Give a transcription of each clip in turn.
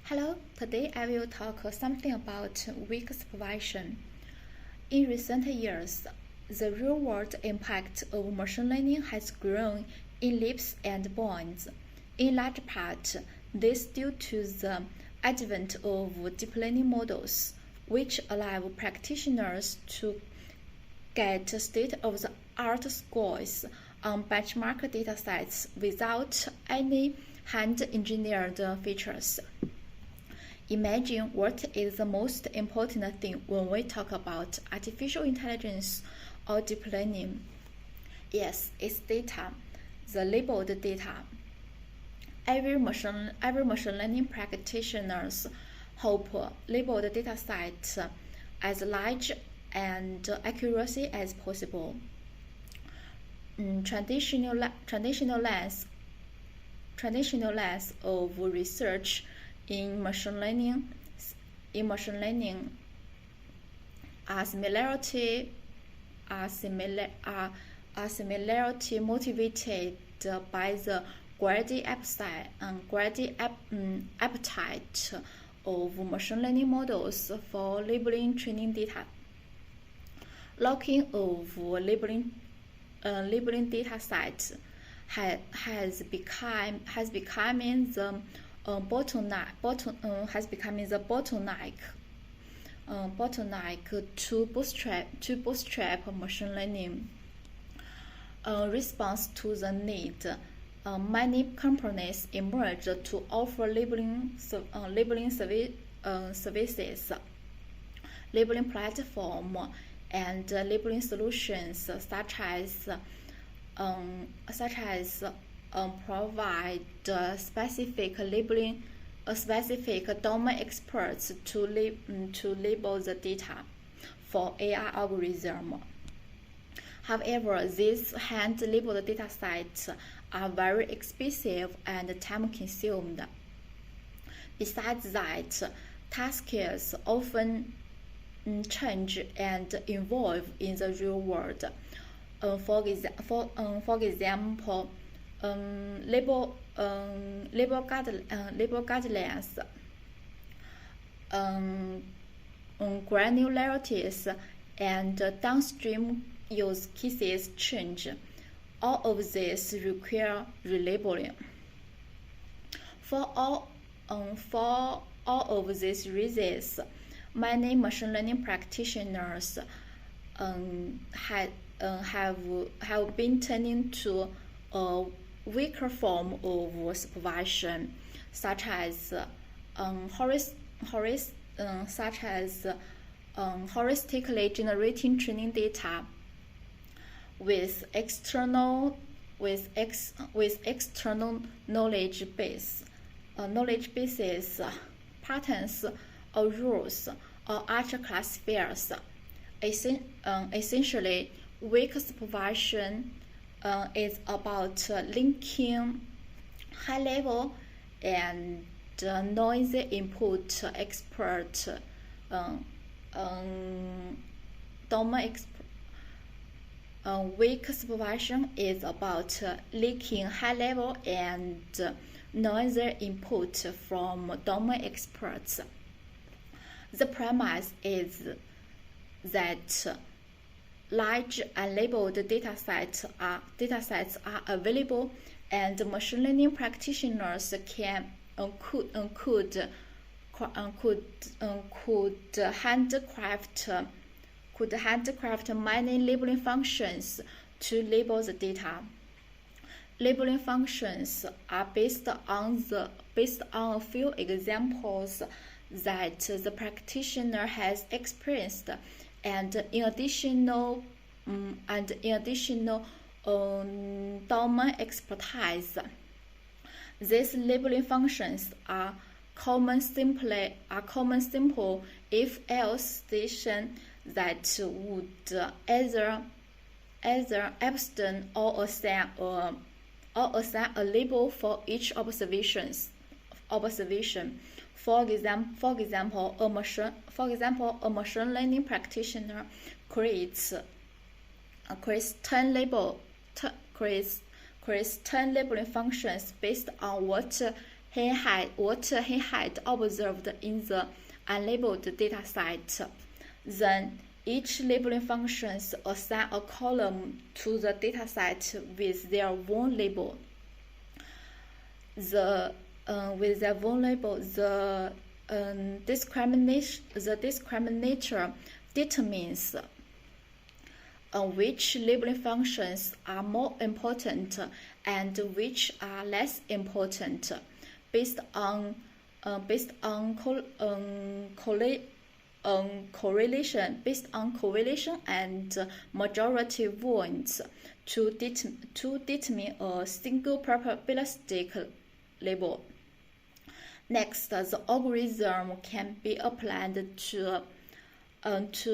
Hello, today I will talk something about weak supervision. In recent years, the real-world impact of machine learning has grown in leaps and bounds. In large part, this due to the advent of deep learning models, which allow practitioners to get state-of-the-art scores on benchmark datasets without any hand-engineered features. Imagine what is the most important thing when we talk about artificial intelligence or deep learning. Yes, it's data, the labeled data. Every machine learning practitioners hope labeled dataset as large and accuracy as possible. Traditional lens of research in machine learning are similarity motivated by the greedy appetite of machine learning models for labeling training data. Locking of labeling datasets has become the bottleneck to bootstrap machine learning. Response to the need, many companies emerged to offer labeling services, labeling platform, and labeling solutions such as provide specific domain experts to label the data for AI algorithm. However, these hand-labeled datasets are very expensive and time-consumed. Besides that, tasks often change and evolve in the real world. For example, label guidelines, granularities, and downstream use cases change. All of this require relabeling. For all of these reasons, many machine learning practitioners have been turning to a weaker form of supervision, such as heuristically generating training data with external knowledge bases, patterns or rules or other classifiers. Essentially, weak supervision is about linking high-level and noisy input weak supervision is about linking high-level and noisy input from domain experts. The premise is that large unlabeled datasets are available, and machine learning practitioners could handcraft many labeling functions to label the data. Labeling functions are based on a few examples that the practitioner has experienced, and in additional domain expertise. These labeling functions are common simple if-else statements that would either abstain or assign a label for each observation. For example, a machine learning practitioner creates 10 labeling functions based on what what he had observed in the unlabeled dataset. Then each labeling functions assign a column to the dataset with their own label. With their own label, the discriminator determines which labeling functions are more important and which are less important, based on correlation and majority votes to determine a single probabilistic label. Next, the algorithm can be applied to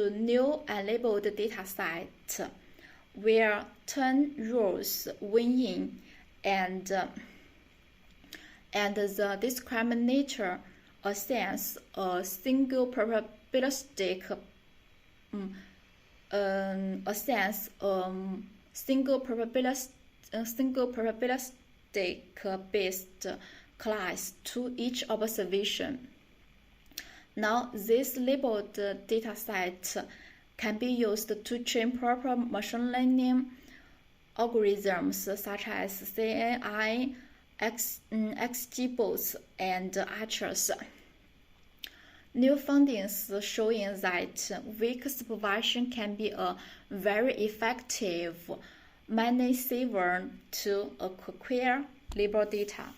new unlabeled dataset where 10 rows win in, and the discriminator assigns a single probabilistic based class to each observation. Now, this labeled dataset can be used to train proper machine learning algorithms such as CNI, XGBoost, and others. New findings showing that weak supervision can be a very effective money saver to acquire label data.